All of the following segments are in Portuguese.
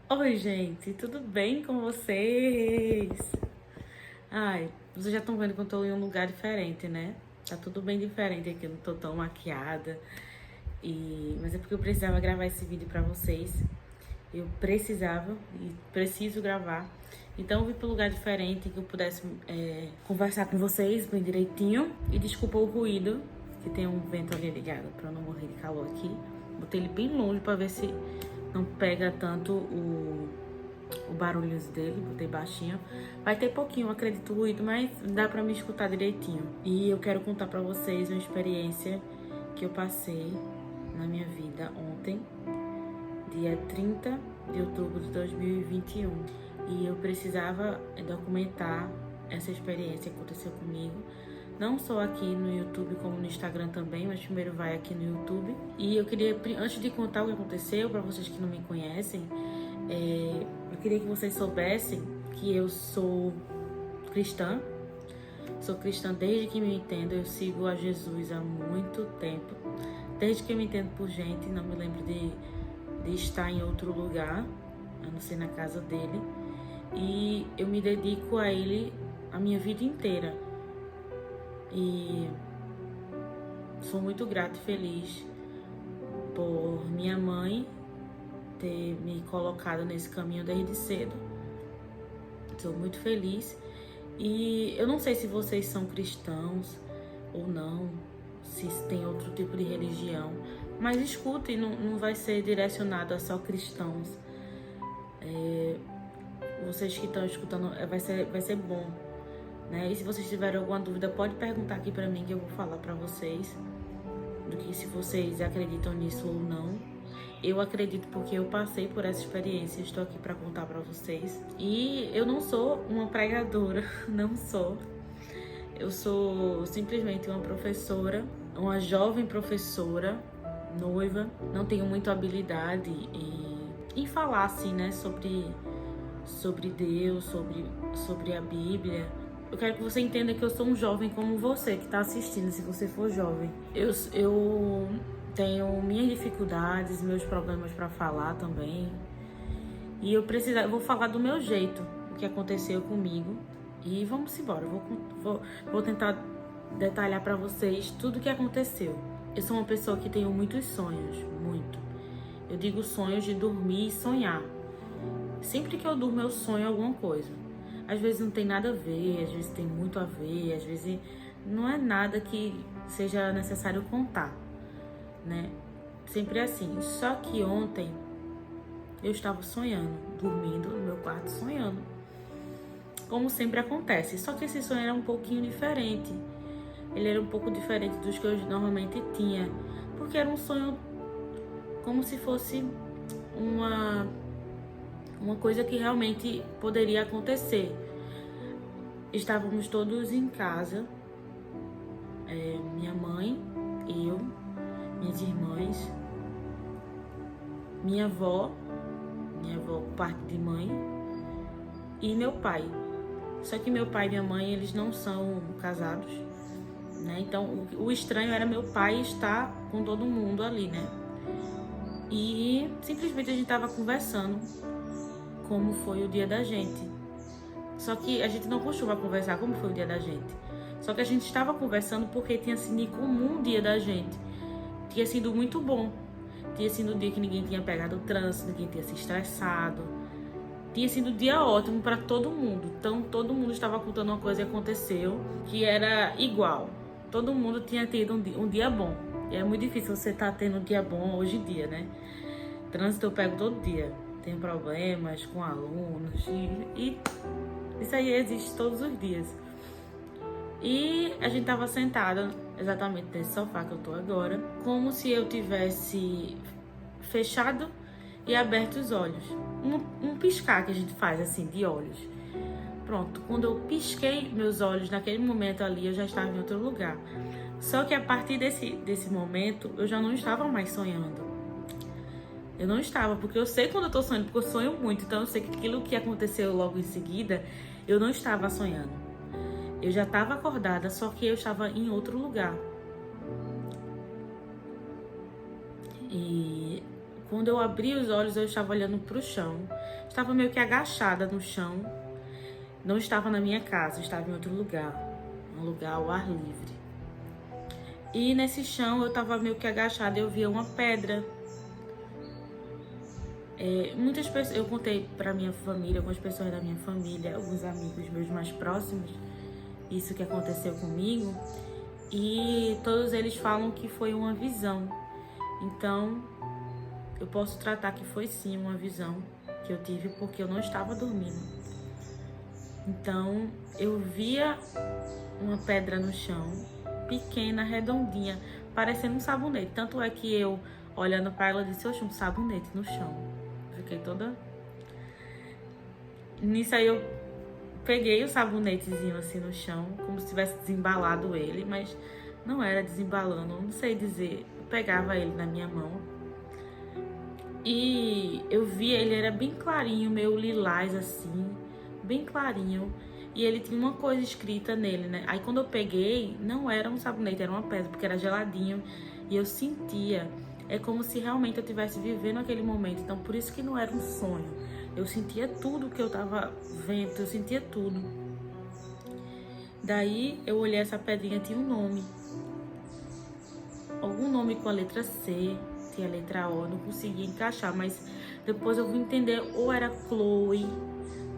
Oi, gente, tudo bem com vocês? Ai, vocês já estão vendo que eu tô em um lugar diferente, né? Tá tudo bem diferente aqui, eu não tô tão maquiada. Mas é porque eu precisava gravar esse vídeo pra vocês. Eu precisava e preciso gravar. Então eu vim pra um lugar diferente que eu pudesse conversar com vocês bem direitinho. E desculpa o ruído, que tem um vento ali ligado pra eu não morrer de calor aqui. Botei ele bem longe pra ver se não pega tanto o barulho dele, botei baixinho. Vai ter pouquinho, acredito, ruído, mas dá pra me escutar direitinho. E eu quero contar pra vocês uma experiência que eu passei na minha vida ontem, dia 30 de outubro de 2021. E eu precisava documentar essa experiência que aconteceu comigo. Não só aqui no YouTube, como no Instagram também, mas primeiro vai aqui no YouTube. E eu queria, antes de contar o que aconteceu, para vocês que não me conhecem, eu queria que vocês soubessem que eu sou cristã. Sou cristã desde que me entendo, eu sigo a Jesus há muito tempo. Desde que eu me entendo por gente, não me lembro de estar em outro lugar, a não ser na casa dele. E eu me dedico a ele a minha vida inteira. E sou muito grata e feliz por minha mãe ter me colocado nesse caminho desde cedo. Sou muito feliz. E eu não sei se vocês são cristãos ou não, se tem outro tipo de religião, mas escutem, não vai ser direcionado a só cristãos. Vocês que estão escutando, vai ser bom, né? E se vocês tiverem alguma dúvida, pode perguntar aqui pra mim que eu vou falar pra vocês do que se vocês acreditam nisso ou não. Eu acredito porque eu passei por essa experiência, estou aqui pra contar pra vocês. E eu não sou uma pregadora, não sou. Eu sou simplesmente uma professora, uma jovem professora, noiva. Não tenho muita habilidade em falar assim, né, sobre Deus, sobre a Bíblia. Eu quero que você entenda que eu sou um jovem como você que está assistindo, se você for jovem. Eu tenho minhas dificuldades, meus problemas para falar também. E eu vou falar do meu jeito, o que aconteceu comigo. E vamos embora, vou tentar detalhar para vocês tudo o que aconteceu. Eu sou uma pessoa que tenho muitos sonhos, muito. Eu digo sonhos de dormir e sonhar. Sempre que eu durmo eu sonho alguma coisa. Às vezes não tem nada a ver, às vezes tem muito a ver, às vezes não é nada que seja necessário contar, né? Sempre é assim. Só que ontem eu estava sonhando, dormindo no meu quarto sonhando. Como sempre acontece. Só que esse sonho era um pouquinho diferente. Ele era um pouco diferente dos que eu normalmente tinha. Porque era um sonho como se fosse uma coisa que realmente poderia acontecer. Estávamos todos em casa, minha mãe, eu, minhas irmãs, minha avó por parte de mãe, e meu pai. Só que meu pai e minha mãe, eles não são casados, né? Então o estranho era meu pai estar com todo mundo ali, né? E simplesmente a gente tava conversando como foi o dia da gente. Só que a gente não costuma conversar como foi o dia da gente. Só que a gente estava conversando porque tinha sido incomum o dia da gente. Tinha sido muito bom. Tinha sido um dia que ninguém tinha pegado o trânsito, ninguém tinha se estressado. Tinha sido um dia ótimo para todo mundo. Então todo mundo estava contando uma coisa que aconteceu que era igual. Todo mundo tinha tido um dia bom. E é muito difícil você estar tendo um dia bom hoje em dia, né? Trânsito eu pego todo dia. Tenho problemas com alunos e isso aí existe todos os dias. E a gente tava sentada exatamente nesse sofá que eu tô agora, como se eu tivesse fechado e aberto os olhos. Um piscar que a gente faz assim, de olhos. Pronto, quando eu pisquei meus olhos naquele momento ali, eu já estava em outro lugar. Só que a partir desse momento, eu já não estava mais sonhando. Eu não estava, porque eu sei quando eu tô sonhando, porque eu sonho muito. Então eu sei que aquilo que aconteceu logo em seguida, eu não estava sonhando. Eu já estava acordada, só que eu estava em outro lugar. E Quando eu abri os olhos, eu estava olhando para o chão. Estava meio que agachada no chão. Não estava na minha casa, estava em outro lugar. Um lugar ao ar livre. E nesse chão eu estava meio que agachada e eu via uma pedra. Muitas pessoas, eu contei para minha família, algumas pessoas da minha família, alguns amigos meus mais próximos, isso que aconteceu comigo. E todos eles falam que foi uma visão. Então, eu posso tratar que foi sim uma visão que eu tive porque eu não estava dormindo. Então, eu via uma pedra no chão, pequena, redondinha, parecendo um sabonete. Tanto é que eu, olhando para ela, disse, oxe, um sabonete no chão. Fiquei toda... Nisso aí eu peguei o sabonetezinho assim no chão, como se tivesse desembalado ele, mas não era desembalando, não sei dizer. Eu pegava ele na minha mão e eu via, ele era bem clarinho, meio lilás assim, bem clarinho. E ele tinha uma coisa escrita nele, né? Aí quando eu peguei, não era um sabonete, era uma pedra, porque era geladinho. E eu sentia, é como se realmente eu estivesse vivendo aquele momento. Então por isso que não era um sonho. Eu sentia tudo que eu tava vendo, eu sentia tudo. Daí eu olhei essa pedrinha, tinha um nome. Algum nome com a letra C, tinha a letra O, não conseguia encaixar. Mas depois eu vim entender, ou era Chloe,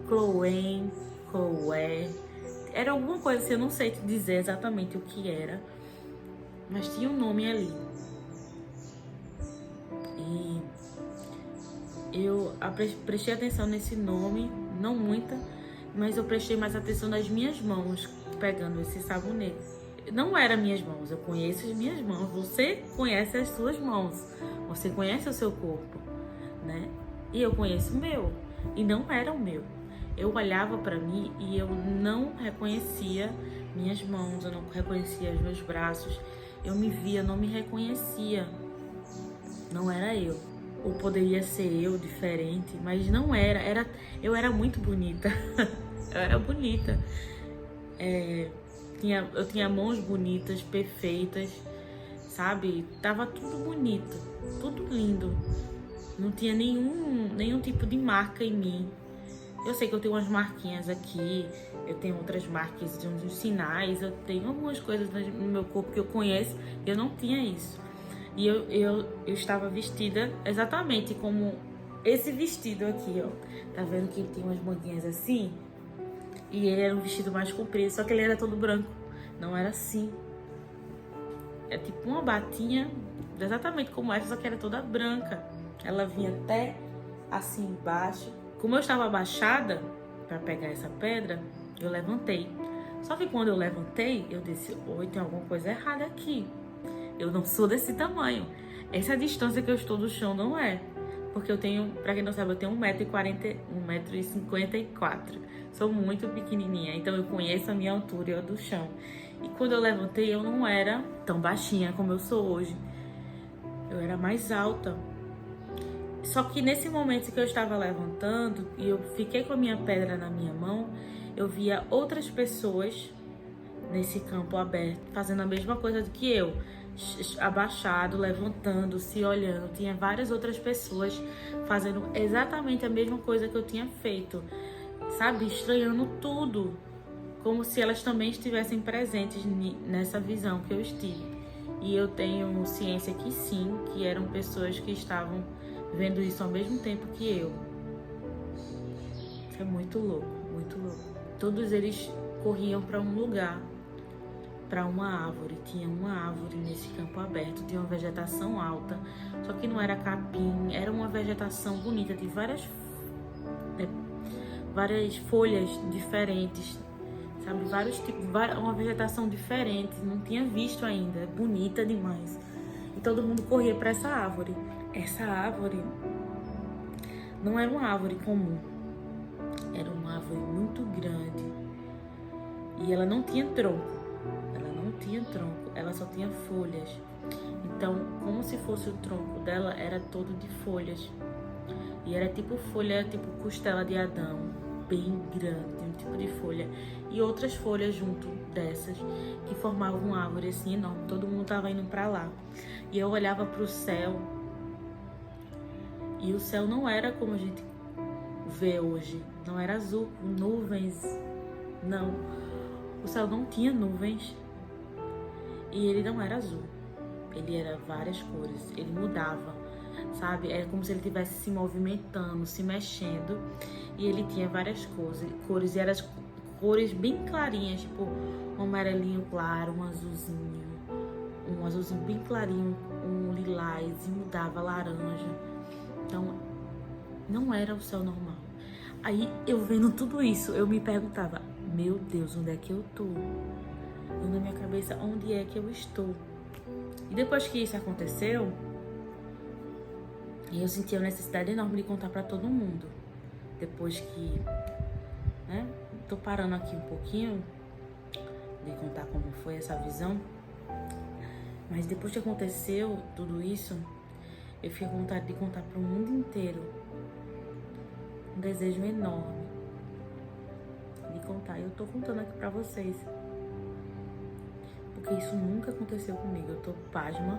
Chloe, Chloé. Era alguma coisa assim, eu não sei te dizer exatamente o que era. Mas tinha um nome ali. E eu prestei atenção nesse nome, não muita, mas eu prestei mais atenção nas minhas mãos, pegando esse sabonete. Não eram minhas mãos, eu conheço as minhas mãos, você conhece as suas mãos, você conhece o seu corpo, né? E eu conheço o meu, e não era o meu. Eu olhava pra mim e eu não reconhecia minhas mãos, eu não reconhecia os meus braços, eu me via, não me reconhecia, não era eu. Ou poderia ser eu, diferente, mas não era. Eu era muito bonita. Eu era bonita. Eu tinha mãos bonitas, perfeitas, sabe? Tava tudo bonito, tudo lindo. Não tinha nenhum tipo de marca em mim. Eu sei que eu tenho umas marquinhas aqui, eu tenho outras marcas de uns sinais, eu tenho algumas coisas no meu corpo que eu conheço, e eu não tinha isso. E eu estava vestida exatamente como esse vestido aqui, ó. Tá vendo que ele tem umas manguinhas assim? E ele era um vestido mais comprido, só que ele era todo branco. Não era assim. É tipo uma batinha, exatamente como essa, só que era toda branca. Ela vinha até assim embaixo. Como eu estava abaixada para pegar essa pedra, eu levantei. Só que quando eu levantei, eu disse, oi, tem alguma coisa errada aqui. Eu não sou desse tamanho. Essa distância que eu estou do chão não é. Porque eu tenho, pra quem não sabe, eu tenho 1,54 m. Sou muito pequenininha, então eu conheço a minha altura e a do chão. E quando eu levantei, eu não era tão baixinha como eu sou hoje. Eu era mais alta. Só que nesse momento que eu estava levantando e eu fiquei com a minha pedra na minha mão, eu via outras pessoas nesse campo aberto fazendo a mesma coisa do que eu. Abaixado, levantando, se olhando. Tinha várias outras pessoas fazendo exatamente a mesma coisa que eu tinha feito, sabe? Estranhando tudo, como se elas também estivessem presentes nessa visão que eu estive. E eu tenho ciência que sim, que eram pessoas que estavam vendo isso ao mesmo tempo que eu. Isso é muito louco, muito louco. Todos eles corriam para um lugar, para uma árvore. Tinha uma árvore nesse campo aberto, tinha uma vegetação alta, só que não era capim, era uma vegetação bonita, de várias folhas diferentes, sabe, vários tipos, uma vegetação diferente, não tinha visto ainda, bonita demais. E todo mundo corria para essa árvore. Essa árvore não era uma árvore comum, era uma árvore muito grande e ela não tinha tronco. Ela só tinha folhas. Então, como se fosse o tronco dela, era todo de folhas. E era tipo folha, tipo costela de Adão, bem grande, um tipo de folha. E outras folhas junto dessas, que formavam uma árvore assim enorme. Todo mundo tava indo pra lá. E eu olhava pro céu E o céu não era como a gente vê hoje. Não era azul, com nuvens. Não. O céu não tinha nuvens. E ele não era azul. Ele era várias cores. Ele mudava, sabe? Era como se ele estivesse se movimentando, se mexendo. E ele tinha várias cores. E eram cores bem clarinhas, tipo um amarelinho claro, um azulzinho bem clarinho, um lilás, e mudava laranja. Então, não era o céu normal. Aí, eu vendo tudo isso, eu me perguntava, meu Deus, onde é que eu tô? Eu na minha cabeça, onde é que eu estou? E depois que isso aconteceu, eu senti a necessidade enorme de contar pra todo mundo. Depois que, né, tô parando aqui um pouquinho de contar como foi essa visão. Mas depois que aconteceu tudo isso, eu fiquei com vontade de contar para o mundo inteiro. Um desejo enorme de contar. E eu tô contando aqui para vocês. Porque isso nunca aconteceu comigo. Eu tô pasma,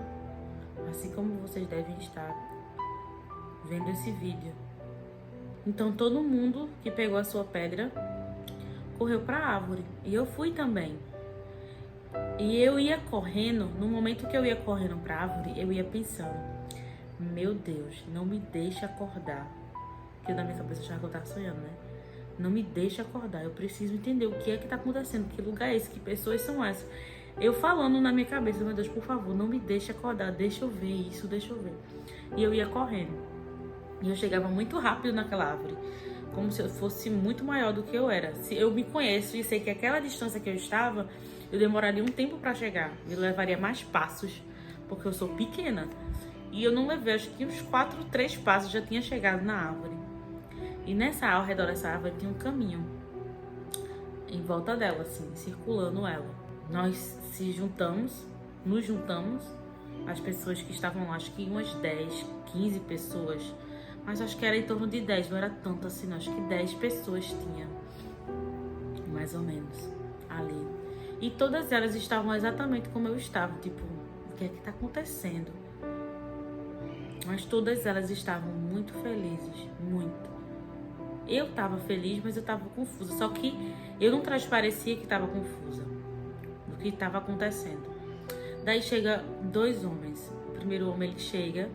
assim como vocês devem estar vendo esse vídeo. Então todo mundo que pegou a sua pedra correu para a árvore. E eu fui também. E eu ia correndo, no momento que eu ia correndo para a árvore, eu ia pensando, meu Deus, não me deixe acordar. Porque na minha cabeça eu achava que eu tava sonhando, né? Não me deixe acordar, eu preciso entender o que é que tá acontecendo, que lugar é esse, que pessoas são essas. Eu falando na minha cabeça, meu Deus, por favor, não me deixe acordar, deixa eu ver isso, deixa eu ver. E eu ia correndo. E eu chegava muito rápido naquela árvore, como se eu fosse muito maior do que eu era. Se eu me conheço e sei que aquela distância que eu estava, eu demoraria um tempo para chegar. Eu levaria mais passos, porque eu sou pequena. E eu não levei, acho que uns 3 passos já tinha chegado na árvore. E ao redor dessa árvore tinha um caminho. Em volta dela, assim, circulando ela. Nós nos juntamos, as pessoas que estavam lá, acho que umas 10, 15 pessoas. Mas acho que era em torno de 10, não era tanto assim, não. Acho que 10 pessoas tinha, mais ou menos, ali. E todas elas estavam exatamente como eu estava, tipo, o que é que tá acontecendo? Mas todas elas estavam muito felizes, muito. Eu tava feliz, mas eu tava confusa, só que eu não transparecia que tava confusa do que tava acontecendo. Daí chega 2 homens. O primeiro homem, ele chega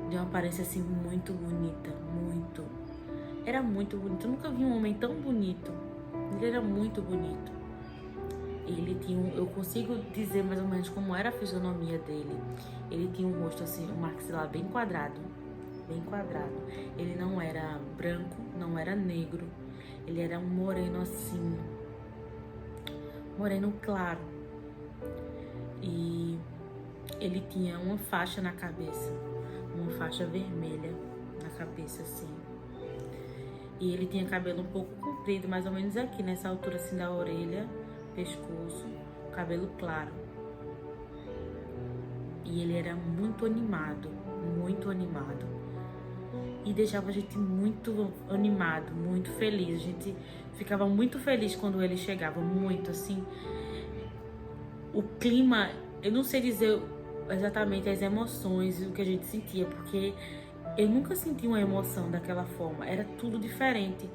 de uma aparência assim muito bonita, muito. Era muito bonito. Eu nunca vi um homem tão bonito. Ele era muito bonito. Ele tinha eu consigo dizer mais ou menos como era a fisionomia dele. Ele tinha um rosto assim, um maxilar bem quadrado. Bem quadrado. Ele não era branco, não era negro. Ele era um moreno assim. Moreno claro. E ele tinha uma faixa na cabeça. Uma faixa vermelha na cabeça, assim. E ele tinha cabelo um pouco comprido, mais ou menos aqui, nessa altura assim da orelha, pescoço, cabelo claro. E ele era muito animado, muito animado. E deixava a gente muito animado, muito feliz. A gente ficava muito feliz quando ele chegava, muito assim. O clima, eu não sei dizer exatamente as emoções e o que a gente sentia, porque eu nunca senti uma emoção daquela forma. Era tudo diferente.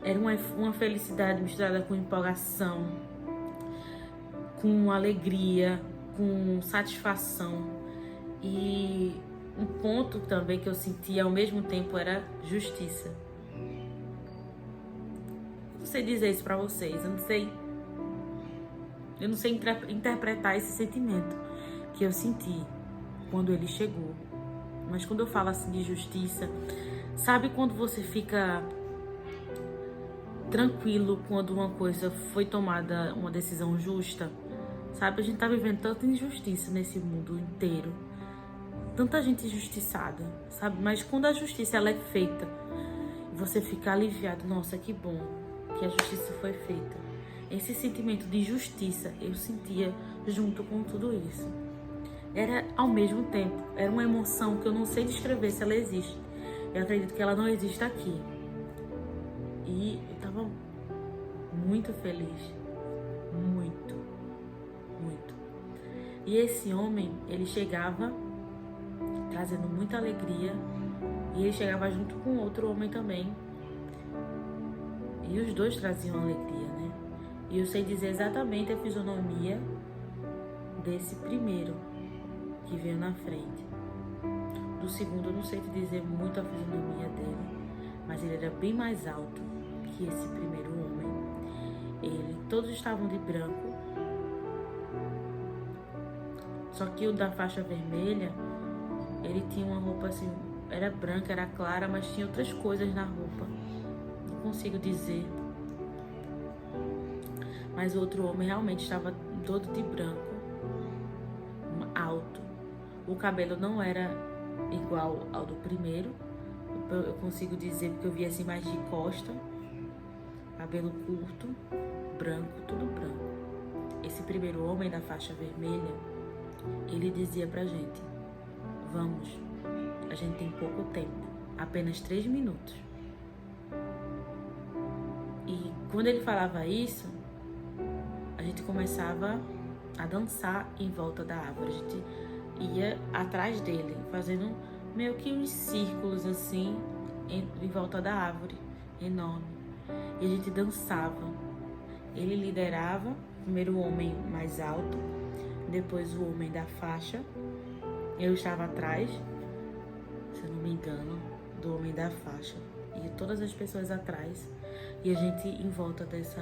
Era uma felicidade misturada com empolgação, com alegria, com satisfação. E um ponto também que eu sentia ao mesmo tempo era justiça. Eu não sei dizer isso pra vocês, eu não sei interpretar esse sentimento que eu senti quando ele chegou. Mas quando eu falo assim de justiça, sabe quando você fica tranquilo quando uma coisa foi tomada, uma decisão justa? Sabe, a gente tá vivendo tanta injustiça nesse mundo inteiro. Tanta gente injustiçada, sabe? Mas quando a justiça ela é feita, você fica aliviado. Nossa, que bom que a justiça foi feita. Esse sentimento de justiça eu sentia junto com tudo isso. Era ao mesmo tempo, era uma emoção que eu não sei descrever se ela existe. Eu acredito que ela não existe aqui. E eu tava muito feliz. Muito, muito. E esse homem, ele chegava trazendo muita alegria. E ele chegava junto com outro homem também. E os dois traziam alegria, né? E eu sei dizer exatamente a fisionomia desse primeiro que veio na frente. Do segundo eu não sei te dizer muito a fisionomia dele, mas ele era bem mais alto que esse primeiro homem. Todos estavam de branco. Só que o da faixa vermelha, ele tinha uma roupa assim, era branca, era clara, mas tinha outras coisas na roupa. Não consigo dizer. Mas o outro homem realmente estava todo de branco, alto. O cabelo não era igual ao do primeiro. Eu consigo dizer porque eu vi assim mais de costa. Cabelo curto, branco, tudo branco. Esse primeiro homem da faixa vermelha, ele dizia pra gente: vamos, a gente tem pouco tempo, apenas 3 minutos. E quando ele falava isso, a gente começava a dançar em volta da árvore. A gente ia atrás dele, fazendo meio que uns círculos assim, em volta da árvore, enorme. E a gente dançava. Ele liderava, primeiro o homem mais alto, depois o homem da faixa. Eu estava atrás, se eu não me engano, do homem da faixa. E todas as pessoas atrás. E a gente em volta dessa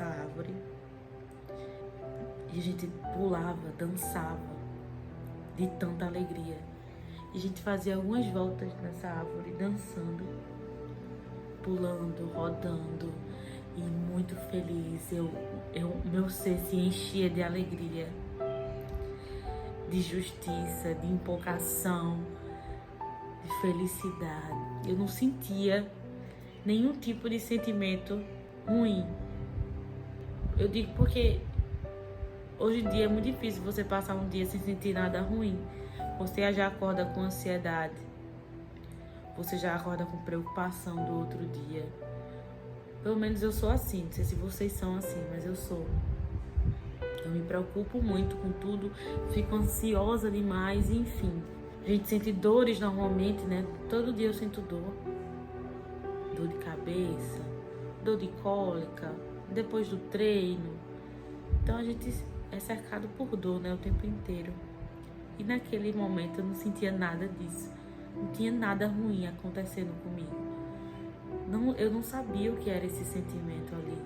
árvore. E a gente pulava, dançava, de tanta alegria. E a gente fazia algumas voltas nessa árvore, dançando, pulando, rodando. E muito feliz. Meu ser se enchia de alegria, de justiça, de empolgação, de felicidade. Eu não sentia nenhum tipo de sentimento ruim. Eu digo porque hoje em dia é muito difícil você passar um dia sem sentir nada ruim. Você já acorda com ansiedade. Você já acorda com preocupação do outro dia. Pelo menos eu sou assim. Não sei se vocês são assim, mas eu sou. Eu me preocupo muito com tudo. Fico ansiosa demais, enfim. A gente sente dores normalmente, né? Todo dia eu sinto dor. Dor de cabeça, dor de cólica, depois do treino. Então a gente é cercado por dor, né? O tempo inteiro. E naquele momento eu não sentia nada disso. Não tinha nada ruim acontecendo comigo. Eu não sabia o que era esse sentimento ali.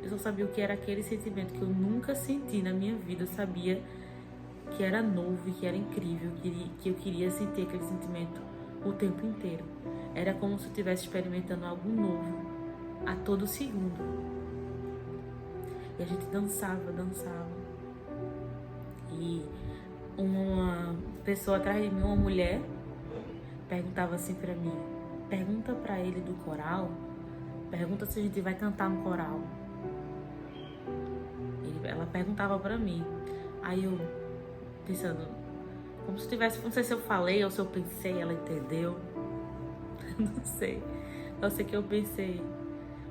Eu só sabia o que era aquele sentimento que eu nunca senti na minha vida. Eu sabia que era novo e que era incrível, que eu queria sentir aquele sentimento o tempo inteiro. Era como se eu estivesse experimentando algo novo a todo segundo. E a gente dançava. E uma pessoa atrás de mim, uma mulher, perguntava assim pra mim: pergunta pra ele do coral, pergunta se a gente vai cantar no coral. Ela perguntava pra mim. Aí eu pensando, como se tivesse, não sei se eu falei ou se eu pensei, ela entendeu. Não sei. Eu sei que eu pensei,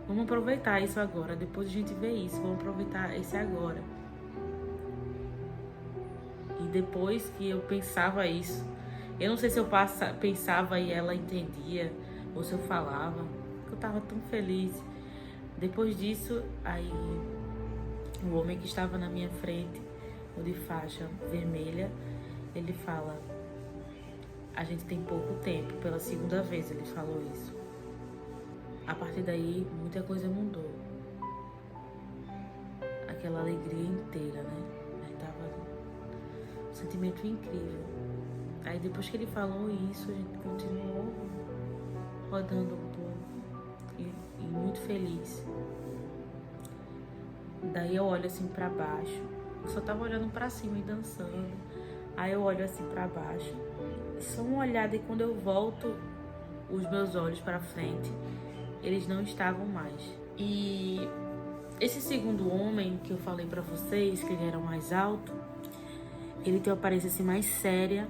vamos aproveitar isso agora, depois a gente vê isso, vamos aproveitar esse agora. E depois que eu pensava isso, eu não sei se eu pensava e ela entendia, ou se eu falava, porque eu tava tão feliz. Depois disso, aí o homem que estava na minha frente, o de faixa vermelha, ele fala: a gente tem pouco tempo. Pela segunda vez ele falou isso. A partir daí, muita coisa mudou. Aquela alegria inteira, né? Aí tava um sentimento incrível. Aí depois que ele falou isso, a gente continuou rodando um pouco e muito feliz. Daí eu olho assim pra baixo. Eu só tava olhando pra cima e dançando. Aí eu olho assim pra baixo. Só uma olhada, e quando eu volto os meus olhos pra frente, eles não estavam mais. E esse segundo homem que eu falei pra vocês, que ele era mais alto, ele tem uma aparência assim mais séria,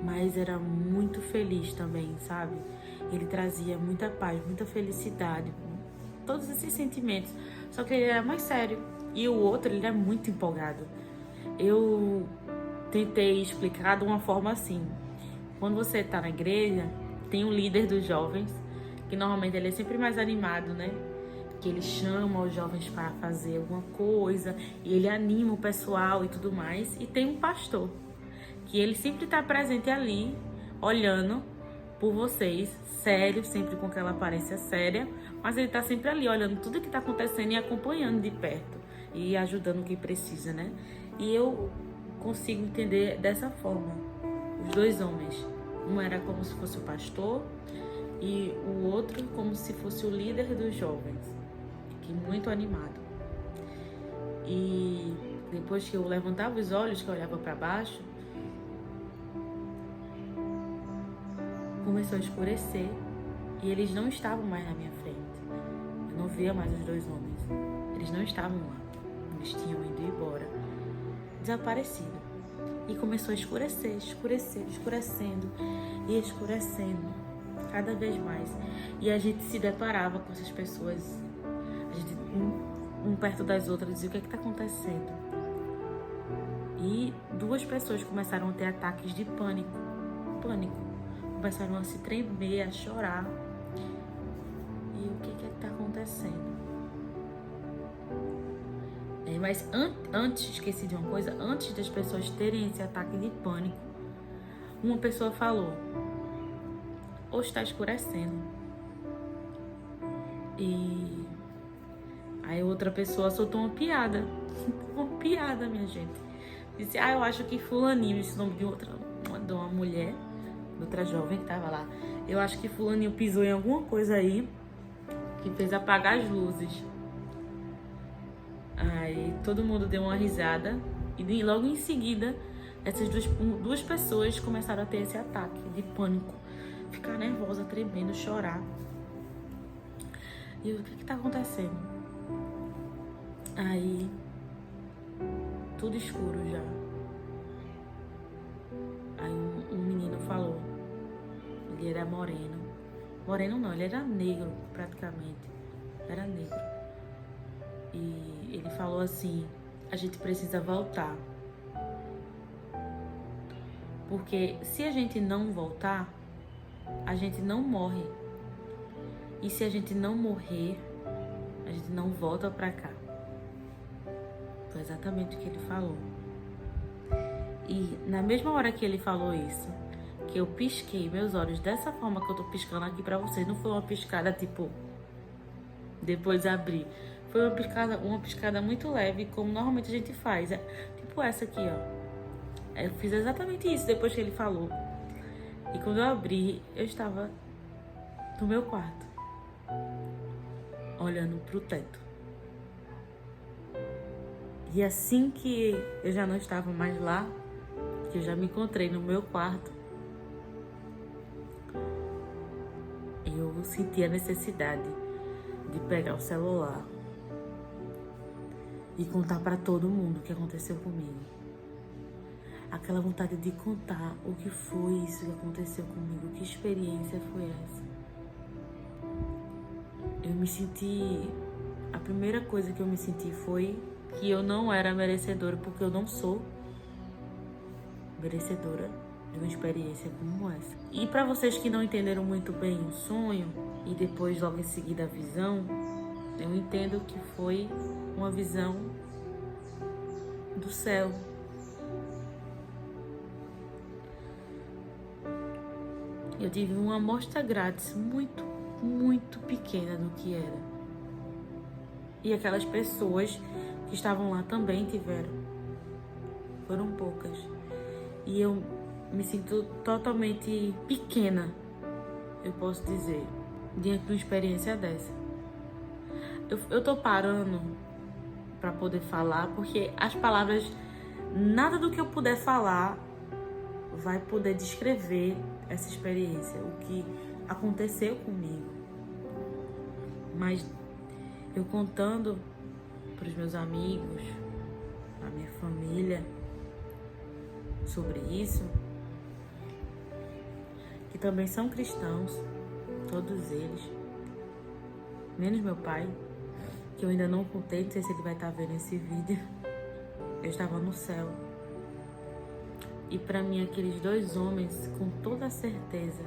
mas era muito feliz também, sabe? Ele trazia muita paz, muita felicidade, todos esses sentimentos. Só que ele era mais sério. E o outro, ele era muito empolgado. Eu tentei explicar de uma forma assim. Quando você tá na igreja, tem um líder dos jovens, que normalmente ele é sempre mais animado, né? Que ele chama os jovens para fazer alguma coisa, e ele anima o pessoal e tudo mais. E tem um pastor, que ele sempre tá presente ali, olhando por vocês, sério, sempre com aquela aparência séria, mas ele tá sempre ali, olhando tudo que tá acontecendo e acompanhando de perto, e ajudando quem precisa, né? E eu consigo entender dessa forma, os dois homens. Um era como se fosse o pastor, e o outro como se fosse o líder dos jovens, que muito animado. E depois que eu levantava os olhos, que eu olhava para baixo, começou a escurecer e eles não estavam mais na minha frente. Eu não via mais os dois homens. Eles não estavam lá. Eles tinham ido embora, desaparecido. E começou a escurecer, escurecendo e escurecendo cada vez mais. E a gente se deparava com essas pessoas, a gente, um perto das outras, dizia: o que é que está acontecendo? E duas pessoas começaram a ter ataques de pânico. Começaram a se tremer, a chorar. E o que está acontecendo? Mas antes, esqueci de uma coisa, antes das pessoas terem esse ataque de pânico, uma pessoa falou: ou está escurecendo. E aí outra pessoa soltou uma piada. Uma piada, minha gente. Disse: eu acho que fulaninho, esse nome de uma mulher, de outra jovem que tava lá. Eu acho que fulaninho pisou em alguma coisa aí que fez apagar as luzes. Aí todo mundo deu uma risada e logo em seguida essas duas pessoas começaram a ter esse ataque de pânico, ficar nervosa, tremendo, chorar. E o que tá acontecendo? Aí tudo escuro já. Aí um menino falou, ele era moreno não, ele era negro praticamente, era negro. E ele falou assim: a gente precisa voltar, porque se a gente não voltar, a gente não morre, e se a gente não morrer, a gente não volta pra cá. Foi exatamente o que ele falou. E na mesma hora que ele falou isso, que eu pisquei meus olhos dessa forma que eu tô piscando aqui pra vocês, não foi uma piscada tipo depois abrir. Foi uma piscada muito leve, como normalmente a gente faz. Tipo essa aqui, ó. Eu fiz exatamente isso depois que ele falou. E quando eu abri, eu estava no meu quarto, olhando pro teto. E assim que eu já não estava mais lá, que eu já me encontrei no meu quarto, eu senti a necessidade de pegar o celular e contar para todo mundo o que aconteceu comigo. Aquela vontade de contar o que foi isso que aconteceu comigo, que experiência foi essa. Eu me senti... A primeira coisa que eu me senti foi que eu não era merecedora, porque eu não sou merecedora de uma experiência como essa. E para vocês que não entenderam muito bem o sonho e depois logo em seguida a visão, eu entendo que foi uma visão do céu. Eu tive uma amostra grátis muito, muito pequena do que era. E aquelas pessoas que estavam lá também tiveram. Foram poucas. E eu me sinto totalmente pequena, eu posso dizer, diante de uma experiência dessa. Eu tô parando pra poder falar, porque as palavras, nada do que eu puder falar vai poder descrever essa experiência, o que aconteceu comigo. Mas eu contando pros meus amigos, a minha família, sobre isso, que também são cristãos, todos eles, menos meu pai, que eu ainda não contei, não sei se ele vai estar vendo esse vídeo. Eu estava no céu, E para mim, aqueles dois homens, com toda certeza,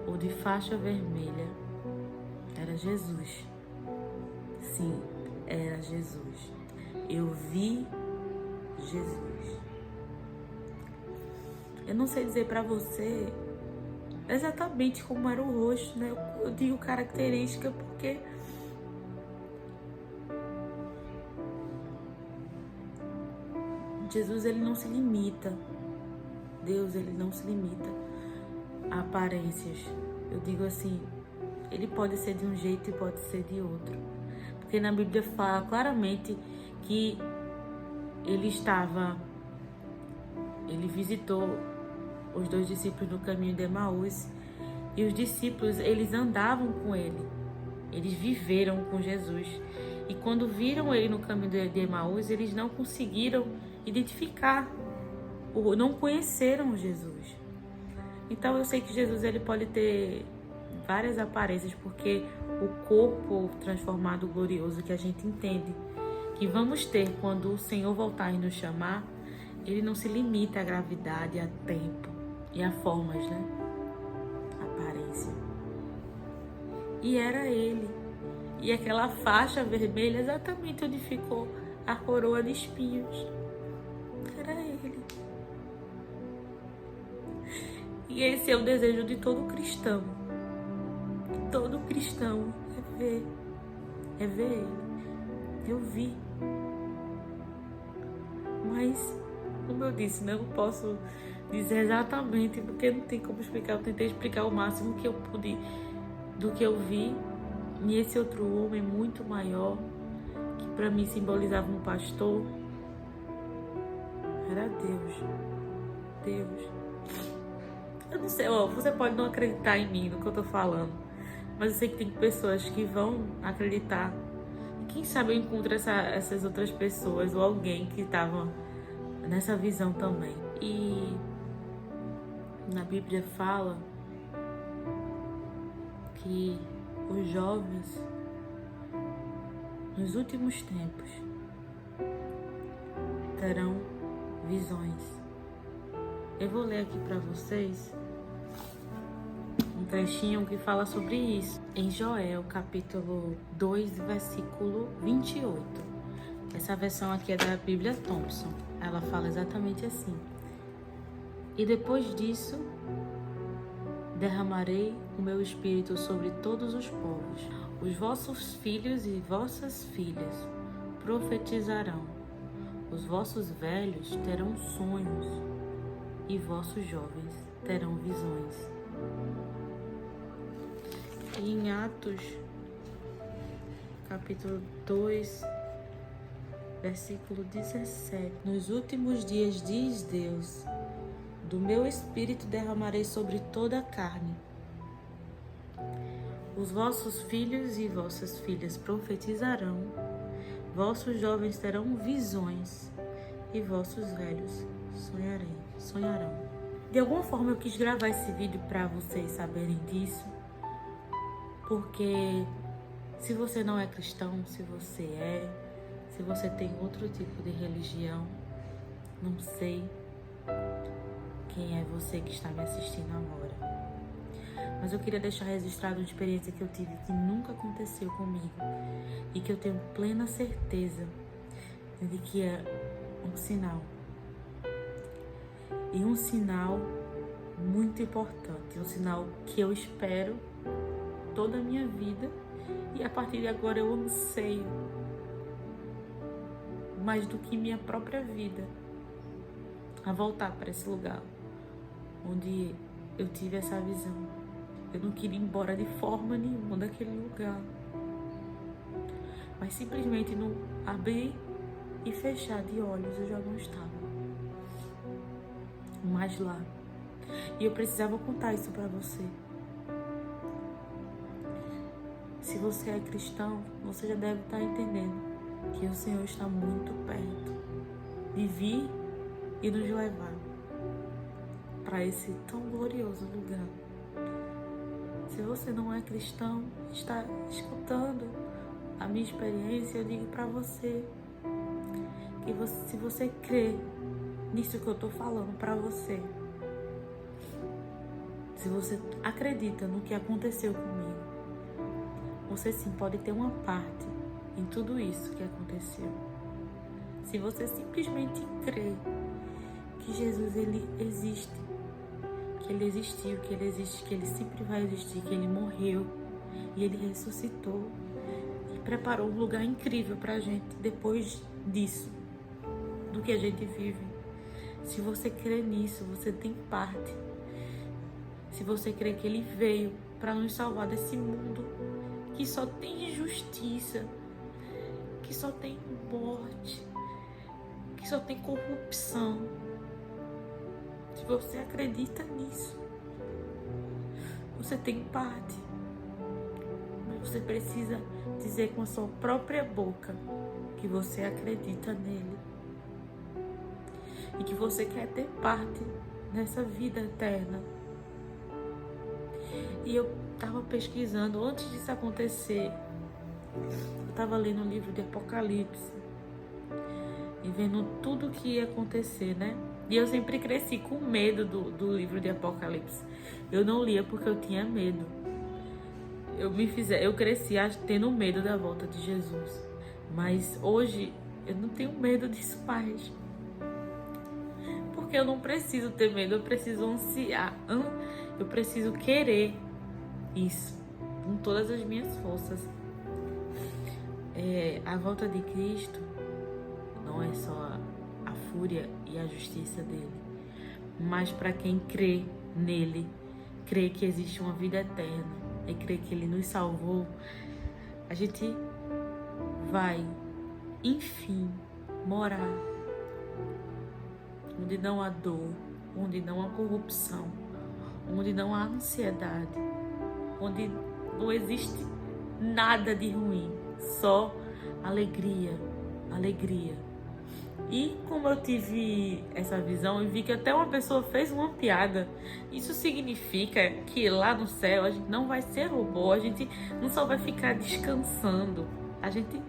o de faixa vermelha era Jesus. Sim, era Jesus. Eu vi Jesus. Eu não sei dizer para você exatamente como era o rosto, né? Eu digo característica porque Jesus, ele não se limita. Deus, ele não se limita a aparências. Eu digo assim, ele pode ser de um jeito e pode ser de outro. Porque na Bíblia fala claramente que ele visitou os dois discípulos no caminho de Emaús, e os discípulos, eles andavam com ele, eles viveram com Jesus, e quando viram ele no caminho de Emaús, eles não conseguiram identificar, ou não conheceram Jesus. Então eu sei que Jesus, ele pode ter várias aparências, porque o corpo transformado glorioso que a gente entende que vamos ter quando o Senhor voltar e nos chamar, ele não se limita à gravidade, a tempo e a formas, né? Aparência. E era ele. E aquela faixa vermelha exatamente onde ficou a coroa de espinhos. Era ele. E esse é o desejo de todo cristão. Todo cristão é ver ele. Eu vi. Mas, como eu disse, não posso dizer exatamente, porque não tem como explicar. Eu tentei explicar o máximo que eu pude do que eu vi. E esse outro homem muito maior, que para mim simbolizava um pastor, era Deus. Deus. Eu não sei, ó, você pode não acreditar em mim, no que eu tô falando, mas eu sei que tem pessoas que vão acreditar. Quem sabe eu encontro essas outras pessoas ou alguém que estava nessa visão também. E na Bíblia fala que os jovens, nos últimos tempos, terão visões. Eu vou ler aqui para vocês um trechinho que fala sobre isso. Em Joel, capítulo 2, versículo 28. Essa versão aqui é da Bíblia Thompson. Ela fala exatamente assim: e depois disso, derramarei o meu espírito sobre todos os povos. Os vossos filhos e vossas filhas profetizarão. Os vossos velhos terão sonhos e vossos jovens terão visões. E em Atos, capítulo 2, versículo 17. Nos últimos dias, diz Deus, do meu espírito derramarei sobre toda a carne. Os vossos filhos e vossas filhas profetizarão, vossos jovens terão visões e vossos velhos sonharão. De alguma forma eu quis gravar esse vídeo para vocês saberem disso, porque se você não é cristão, se você tem outro tipo de religião, não sei quem é você que está me assistindo agora, mas eu queria deixar registrado uma experiência que eu tive que nunca aconteceu comigo e que eu tenho plena certeza de que é um sinal. E um sinal muito importante, um sinal que eu espero toda a minha vida, e a partir de agora eu anseio mais do que minha própria vida a voltar para esse lugar onde eu tive essa visão. Eu não queria ir embora de forma nenhuma daquele lugar, mas simplesmente no abrir e fechar de olhos eu já não estava mais lá. E eu precisava contar isso para você. Se você é cristão, você já deve estar entendendo que o Senhor está muito perto de vir e nos levar para esse tão glorioso lugar. Se você não é cristão, está escutando a minha experiência, eu digo para você que se você crê nisso que eu tô falando pra você. Se você acredita no que aconteceu comigo, você sim pode ter uma parte em tudo isso que aconteceu. Se você simplesmente crê que Jesus, ele existe, que ele existiu, que ele existe, que ele sempre vai existir, que ele morreu e ele ressuscitou e preparou um lugar incrível pra gente depois disso, do que a gente vive. Se você crê nisso, você tem parte. Se você crê que ele veio para nos salvar desse mundo que só tem injustiça, que só tem morte, que só tem corrupção. Se você acredita nisso, você tem parte. Mas você precisa dizer com a sua própria boca que você acredita nele e que você quer ter parte nessa vida eterna. E eu estava pesquisando, antes disso acontecer, eu estava lendo o livro de Apocalipse e vendo tudo o que ia acontecer, né? E eu sempre cresci com medo do livro de Apocalipse. Eu não lia porque eu tinha medo. Eu cresci tendo medo da volta de Jesus. Mas hoje eu não tenho medo disso mais. Porque eu não preciso ter medo, eu preciso ansiar. Eu preciso querer isso com todas as minhas forças. A volta de Cristo não é só a fúria e a justiça dele, mas para quem crê nele, crê que existe uma vida eterna e crê que ele nos salvou, a gente vai, enfim, morar onde não há dor, onde não há corrupção, onde não há ansiedade, onde não existe nada de ruim, só alegria, alegria. E como eu tive essa visão, eu vi que até uma pessoa fez uma piada. Isso significa que lá no céu a gente não vai ser robô, a gente não só vai ficar descansando, a gente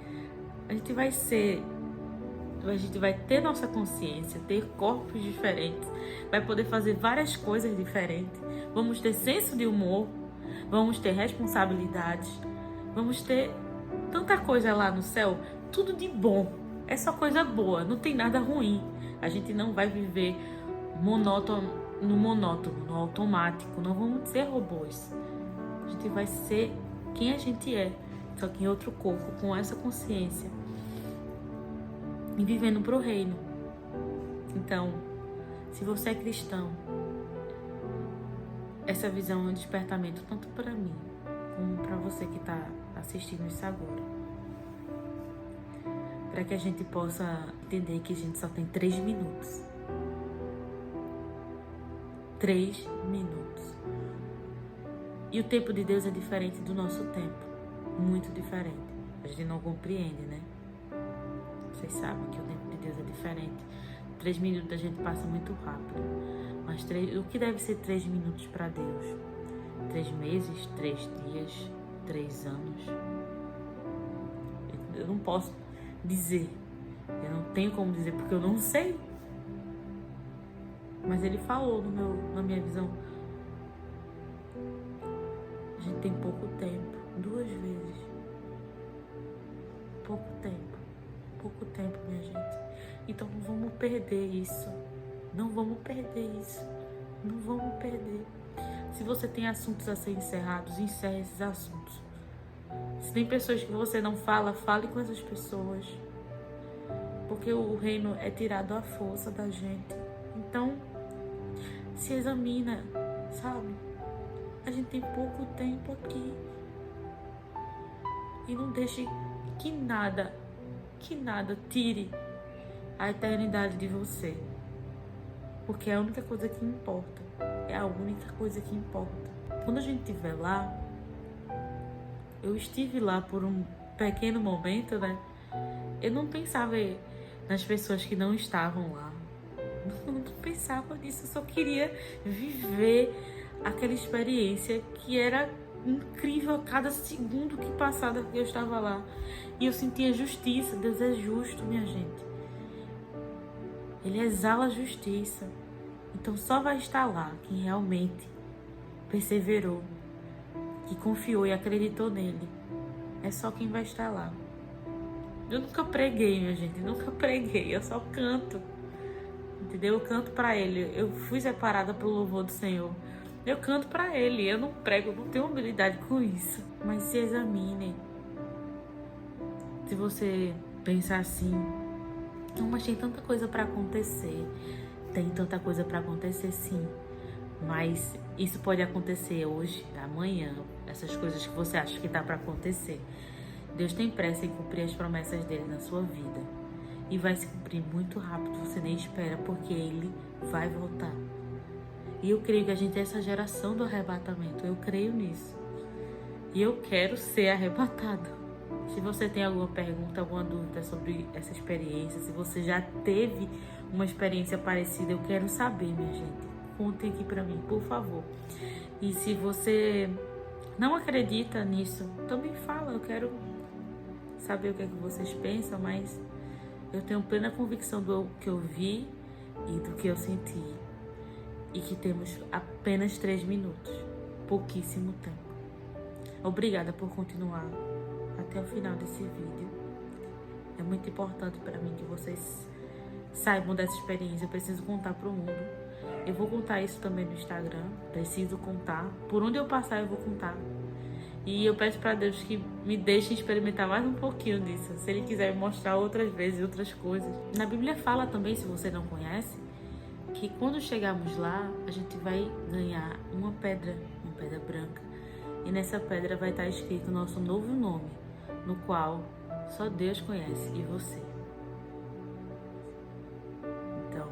vai ter nossa consciência, ter corpos diferentes, vai poder fazer várias coisas diferentes, vamos ter senso de humor, vamos ter responsabilidades, vamos ter tanta coisa lá no céu, tudo de bom, é só coisa boa, não tem nada ruim. A gente não vai viver no automático, não vamos ser robôs. A gente vai ser quem a gente é, só que em outro corpo, com essa consciência e vivendo pro reino. Então, se você é cristão, essa visão é um despertamento tanto para mim como para você que está assistindo isso agora, para que a gente possa entender que a gente só tem 3 minutos. 3 minutos. E o tempo de Deus é diferente do nosso tempo, muito diferente. A gente não compreende, né? Vocês sabem que o tempo de Deus é diferente. 3 minutos a gente passa muito rápido. Mas o que deve ser 3 minutos para Deus? 3 meses, 3 dias, 3 anos? Eu não posso dizer. Eu não tenho como dizer porque eu não sei. Mas ele falou na minha visão. A gente tem pouco tempo. 2 vezes. Pouco tempo. Pouco tempo, minha gente. Então não vamos perder isso. Não vamos perder isso. Não vamos perder. Se você tem assuntos a ser encerrados, encerre esses assuntos. Se tem pessoas que você não fala, fale com essas pessoas. Porque o reino é tirado à força da gente. Então, se examina, sabe? A gente tem pouco tempo aqui. E não deixe que nada tire a eternidade de você. Porque é a única coisa que importa. É a única coisa que importa. Quando a gente estiver lá, eu estive lá por um pequeno momento, né? Eu não pensava nas pessoas que não estavam lá. Não pensava nisso. Eu só queria viver aquela experiência que era incrível a cada segundo que passava que eu estava lá. E eu sentia justiça. Deus é justo, minha gente. Ele exala justiça. Então só vai estar lá quem realmente perseverou, que confiou e acreditou nele. É só quem vai estar lá. Eu nunca preguei, minha gente, nunca preguei, eu só canto. Entendeu? Eu canto pra ele. Eu fui separada pro louvor do Senhor. Eu canto pra ele, eu não prego, eu não tenho habilidade com isso. Mas se examine. Se você pensar assim, não, mas tem tanta coisa pra acontecer. Tem tanta coisa pra acontecer, sim. Mas isso pode acontecer hoje, amanhã. Essas coisas que você acha que tá pra acontecer. Deus tem pressa em cumprir as promessas dele na sua vida. E vai se cumprir muito rápido, você nem espera, porque ele vai voltar. E eu creio que a gente é essa geração do arrebatamento. Eu creio nisso. E eu quero ser arrebatada. Se você tem alguma pergunta, alguma dúvida sobre essa experiência, se você já teve uma experiência parecida, eu quero saber, minha gente. Contem aqui pra mim, por favor. E se você não acredita nisso, também fala. Eu quero saber o que é que vocês pensam, mas eu tenho plena convicção do que eu vi e do que eu senti. E que temos apenas 3 minutos. Pouquíssimo tempo. Obrigada por continuar até o final desse vídeo. É muito importante para mim que vocês saibam dessa experiência. Eu preciso contar pro mundo. Eu vou contar isso também no Instagram. Preciso contar. Por onde eu passar, eu vou contar. E eu peço para Deus que me deixe experimentar mais um pouquinho disso. Se Ele quiser me mostrar outras vezes, outras coisas. Na Bíblia fala também, se você não conhece, que quando chegarmos lá, a gente vai ganhar uma pedra branca. E nessa pedra vai estar escrito o nosso novo nome, no qual só Deus conhece e você. Então,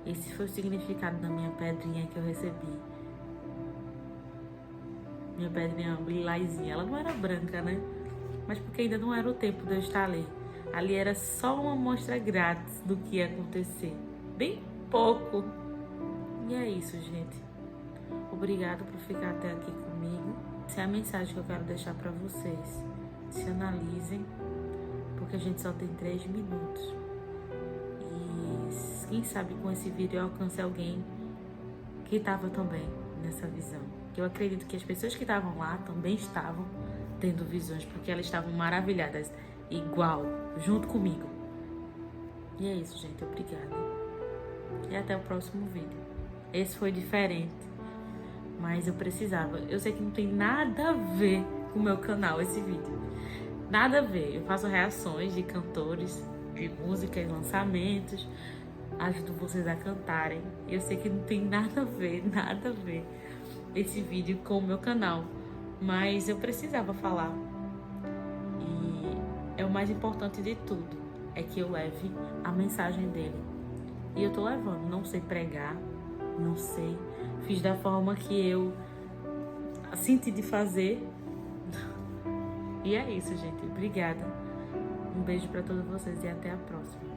esse foi o significado da minha pedrinha que eu recebi. Minha pedrinha lilazinha, ela não era branca, né? Mas porque ainda não era o tempo de eu estar ali. Ali era só uma amostra grátis do que ia acontecer. Bem pouco. E é isso, gente. Obrigada por ficar até aqui comigo. Essa é a mensagem que eu quero deixar pra vocês. Se analisem, porque a gente só tem 3 minutos. E quem sabe com esse vídeo eu alcance alguém que estava também nessa visão. Eu acredito que as pessoas que estavam lá também estavam tendo visões, porque elas estavam maravilhadas, igual, junto comigo. E é isso, gente. Obrigada. E até o próximo vídeo. Esse foi diferente, mas eu precisava. Eu sei que não tem nada a ver com o meu canal esse vídeo. Nada a ver. Eu faço reações de cantores, de músicas, lançamentos. Ajudo vocês a cantarem. Eu sei que não tem nada a ver esse vídeo com o meu canal. Mas eu precisava falar. E é o mais importante de tudo. É que eu leve a mensagem dele. E eu tô levando. Não sei pregar. Não sei. Fiz da forma que eu senti de fazer. E é isso, gente. Obrigada. Um beijo pra todos vocês e até a próxima.